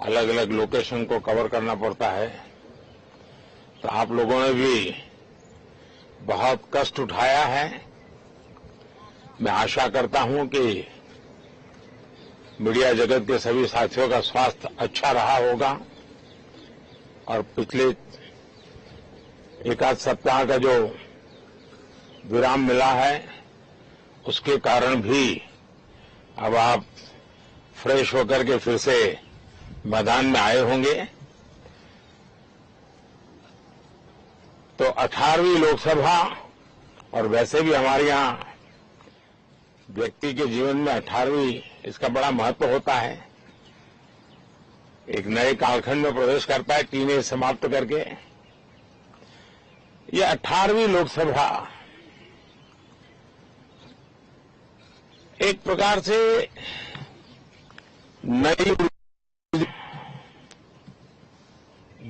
अलग अलग लोकेशन को कवर करना पड़ता है, तो आप लोगों ने भी बहुत कष्ट उठाया है। मैं आशा करता हूं कि मीडिया जगत के सभी साथियों का स्वास्थ्य अच्छा रहा होगा और पिछले एक आध सप्ताह का जो विराम मिला है उसके कारण भी अब आप फ्रेश होकर के फिर से मैदान में आए होंगे। तो 18वीं लोकसभा, और वैसे भी हमारे यहाँ व्यक्ति के जीवन में 18वीं इसका बड़ा महत्व होता है। एक नए कालखंड में प्रवेश करता है टीनेज समाप्त करके। ये 18वीं लोकसभा एक प्रकार से नई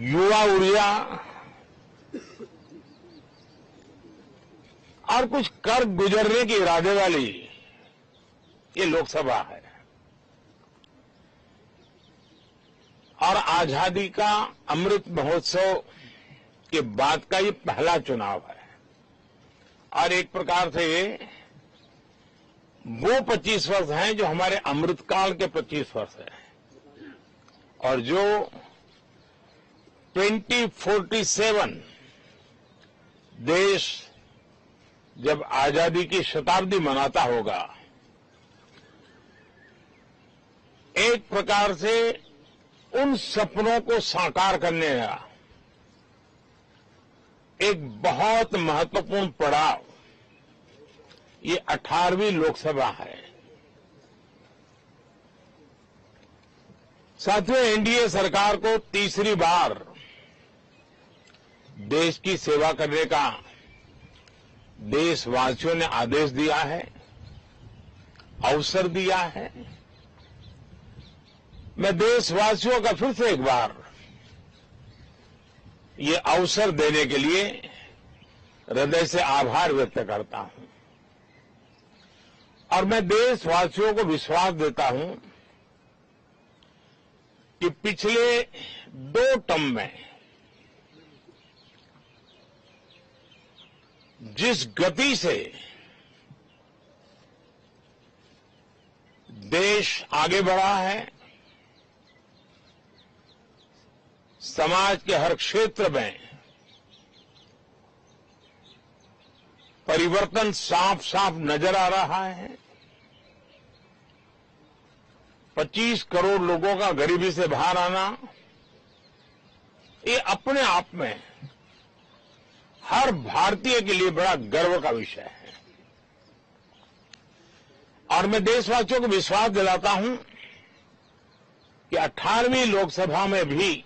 युवा ऊर्जा और कुछ कर गुजरने के इरादे वाली ये लोकसभा है और आजादी का अमृत महोत्सव के बाद का ये पहला चुनाव है और एक प्रकार से ये वो 25 वर्ष हैं जो हमारे अमृतकाल के 25 वर्ष हैं और जो 2047 देश जब आजादी की शताब्दी मनाता होगा, एक प्रकार से उन सपनों को साकार करने का एक बहुत महत्वपूर्ण पड़ाव ये 18वीं लोकसभा है। साथियों, एनडीए सरकार को तीसरी बार देश की सेवा करने का देशवासियों ने आदेश दिया है, अवसर दिया है। मैं देशवासियों का फिर से एक बार ये अवसर देने के लिए हृदय से आभार व्यक्त करता हूं और मैं देशवासियों को विश्वास देता हूं कि पिछले 2 टर्म में जिस गति से देश आगे बढ़ा है, समाज के हर क्षेत्र में परिवर्तन साफ साफ नजर आ रहा है। 25 करोड़ लोगों का गरीबी से बाहर आना ये अपने आप में हर भारतीय के लिए बड़ा गर्व का विषय है और मैं देशवासियों को विश्वास दिलाता हूं कि 18वीं लोकसभा में भी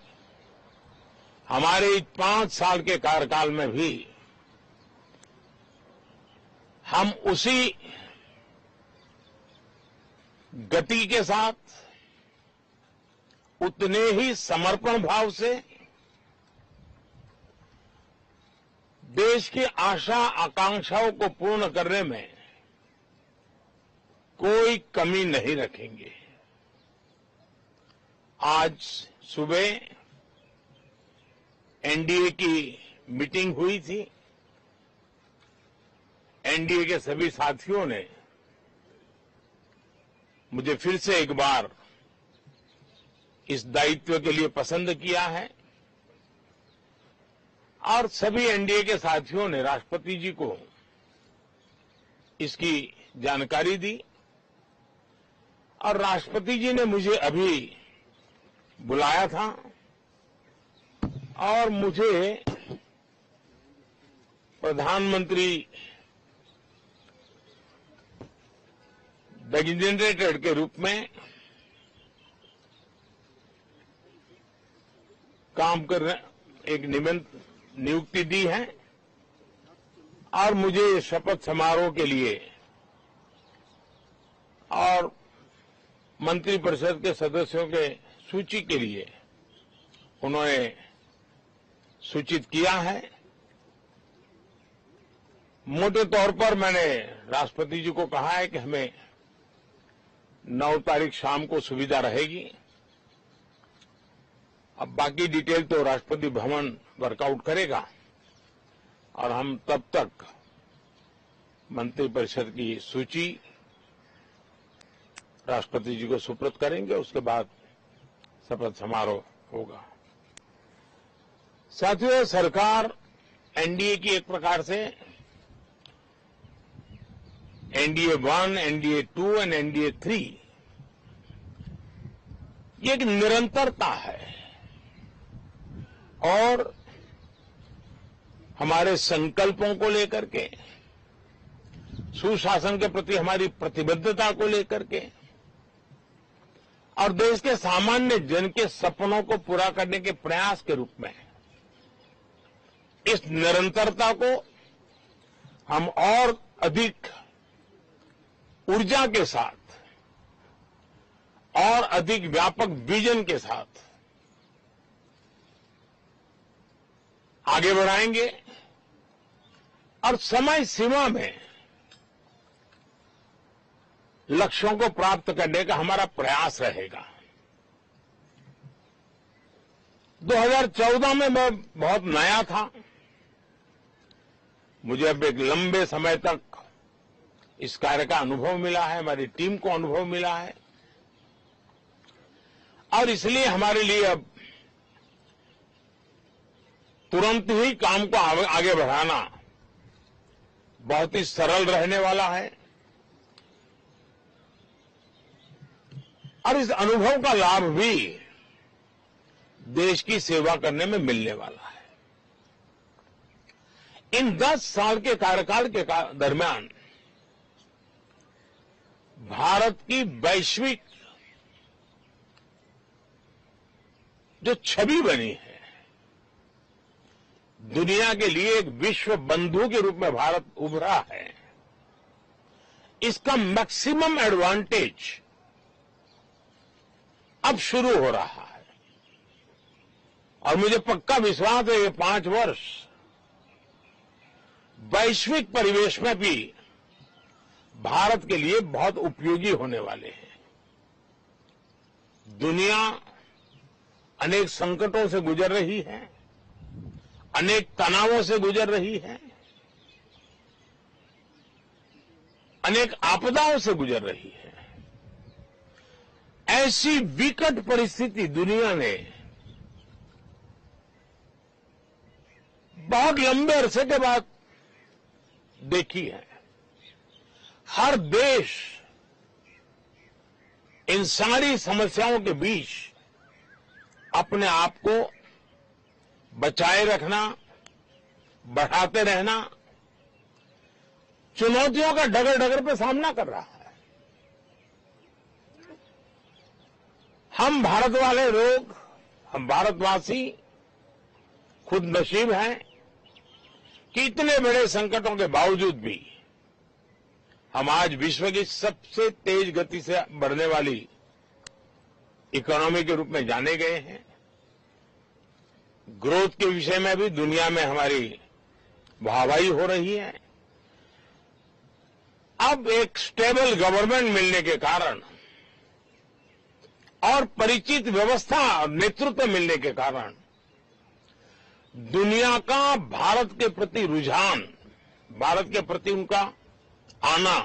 हमारे 5 साल के कार्यकाल में भी हम उसी गति के साथ, उतने ही समर्पण भाव से देश की आशा आकांक्षाओं को पूर्ण करने में कोई कमी नहीं रखेंगे। आज सुबह एनडीए की मीटिंग हुई थी। एनडीए के सभी साथियों ने मुझे फिर से एक बार इस दायित्व के लिए पसंद किया है और सभी एनडीए के साथियों ने राष्ट्रपति जी को इसकी जानकारी दी और राष्ट्रपति जी ने मुझे अभी बुलाया था और मुझे प्रधानमंत्री डेजिग्नेटेड के रूप में काम करने एक नियुक्ति दी है और मुझे शपथ समारोह के लिए और मंत्रिपरिषद के सदस्यों के सूची के लिए उन्होंने सूचित किया है। मोटे तौर पर मैंने राष्ट्रपति जी को कहा है कि हमें 9 तारीख शाम को सुविधा रहेगी अब बाकी डिटेल तो राष्ट्रपति भवन वर्कआउट करेगा और हम तब तक मंत्रिपरिषद की सूची राष्ट्रपति जी को सुपुर्द करेंगे। उसके बाद शपथ समारोह होगा। साथियों, सरकार एनडीए की एक प्रकार से एनडीए 1, एनडीए 2 और एनडीए 3 ये एक निरंतरता है और हमारे संकल्पों को लेकर के, सुशासन के प्रति हमारी प्रतिबद्धता को लेकर के और देश के सामान्य जन के सपनों को पूरा करने के प्रयास के रूप में इस निरंतरता को हम और अधिक ऊर्जा के साथ और अधिक व्यापक विजन के साथ आगे बढ़ाएंगे और समय सीमा में लक्ष्यों को प्राप्त करने का हमारा प्रयास रहेगा। 2014 में मैं बहुत नया था। मुझे अब एक लंबे समय तक इस कार्य का अनुभव मिला है, हमारी टीम को अनुभव मिला है और इसलिए हमारे लिए अब तुरंत ही काम को आगे बढ़ाना बहुत ही सरल रहने वाला है और इस अनुभव का लाभ भी देश की सेवा करने में मिलने वाला है। इन 10 साल के कार्यकाल के दरमियान भारत की वैश्विक जो छवि बनी है, दुनिया के लिए एक विश्व बंधु के रूप में भारत उभरा है, इसका मैक्सिमम एडवांटेज अब शुरू हो रहा है और मुझे पक्का विश्वास है ये 5 वर्ष वैश्विक परिवेश में भी भारत के लिए बहुत उपयोगी होने वाले हैं। दुनिया अनेक संकटों से गुजर रही है, अनेक तनावों से गुजर रही है, अनेक आपदाओं से गुजर रही है। ऐसी विकट परिस्थिति दुनिया ने बहुत लंबे अरसे के बाद देखी है। हर देश इन सारी समस्याओं के बीच अपने आप को बचाए रखना, बढ़ाते रहना, चुनौतियों का डगर डगर पे सामना कर रहा है। हम भारत वाले लोग, हम भारतवासी खुद नसीब हैं कि इतने बड़े संकटों के बावजूद भी हम आज विश्व की सबसे तेज गति से बढ़ने वाली इकोनॉमी के रूप में जाने गए हैं। ग्रोथ के विषय में भी दुनिया में हमारी वाहवाही हो रही है। अब एक स्टेबल गवर्नमेंट मिलने के कारण और परिचित व्यवस्था और नेतृत्व मिलने के कारण दुनिया का भारत के प्रति रुझान, भारत के प्रति उनका आना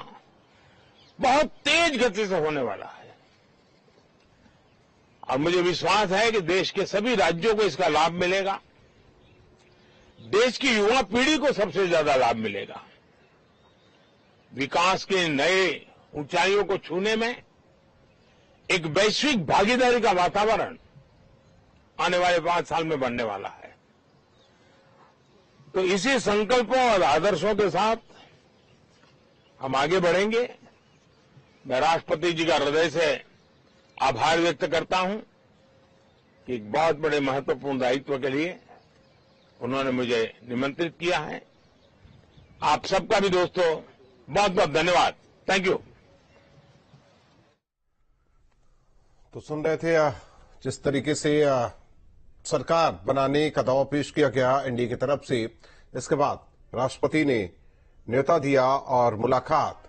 बहुत तेज गति से होने वाला है और मुझे विश्वास है कि देश के सभी राज्यों को इसका लाभ मिलेगा। देश की युवा पीढ़ी को सबसे ज्यादा लाभ मिलेगा। विकास के नए ऊंचाइयों को छूने में एक वैश्विक भागीदारी का वातावरण आने वाले 5 साल में बनने वाला है। तो इसी संकल्पों और आदर्शों के साथ हम आगे बढ़ेंगे। मैं राष्ट्रपति जी का हृदय से आभार व्यक्त करता हूं कि एक बहुत बड़े महत्वपूर्ण दायित्व के लिए उन्होंने मुझे निमंत्रित किया है। आप सबका भी दोस्तों बहुत बहुत धन्यवाद। Thank you. तो सुन रहे थे जिस तरीके से सरकार बनाने का दावा पेश किया गया एनडीए की तरफ से। इसके बाद राष्ट्रपति ने न्योता दिया और मुलाकात